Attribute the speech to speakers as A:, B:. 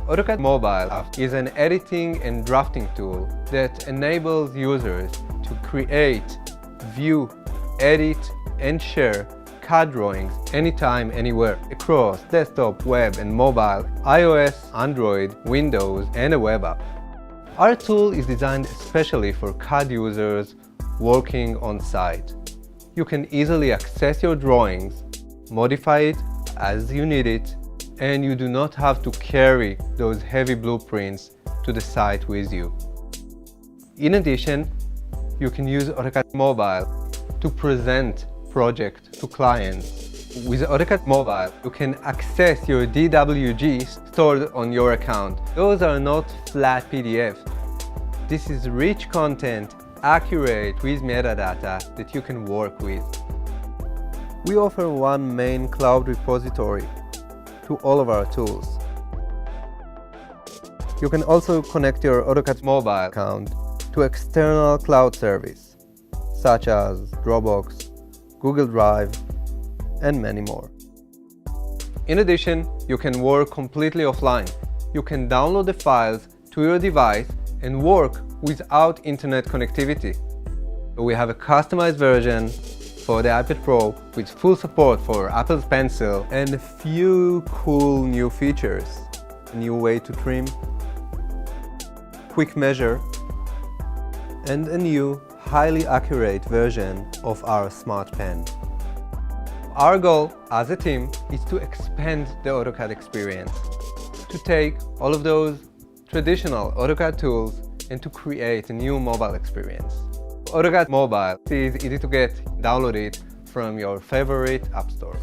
A: AutoCAD Mobile app is an editing and drafting tool that enables users to create, view, edit, and share CAD drawings anytime, anywhere, across desktop, web, and mobile, iOS, Android, Windows, and a web app. Our tool is designed especially for CAD users working on site. You can easily access your drawings, modify it as you need it, and you do not have to carry those heavy blueprints to the site with you. In addition, you can use AutoCAD Mobile to present projects to clients. With AutoCAD Mobile, you can access your DWGs stored on your account. Those are not flat PDFs. This is rich content, accurate with metadata that you can work with. We offer one main cloud repository to all of our tools. You can also connect your AutoCAD Mobile account to external cloud service, such as Dropbox, Google Drive, and many more. In addition, you can work completely offline. You can download the files to your device and work without internet connectivity. We have a customized version for the iPad Pro with full support for Apple's Pencil and a few cool new features. A new way to trim, quick measure, and a new highly accurate version of our Smart Pen. Our goal as a team is to expand the AutoCAD experience, to take all of those traditional AutoCAD tools and to create a new mobile experience. AutoCAD Mobile is easy to get. Download it from your favorite app store.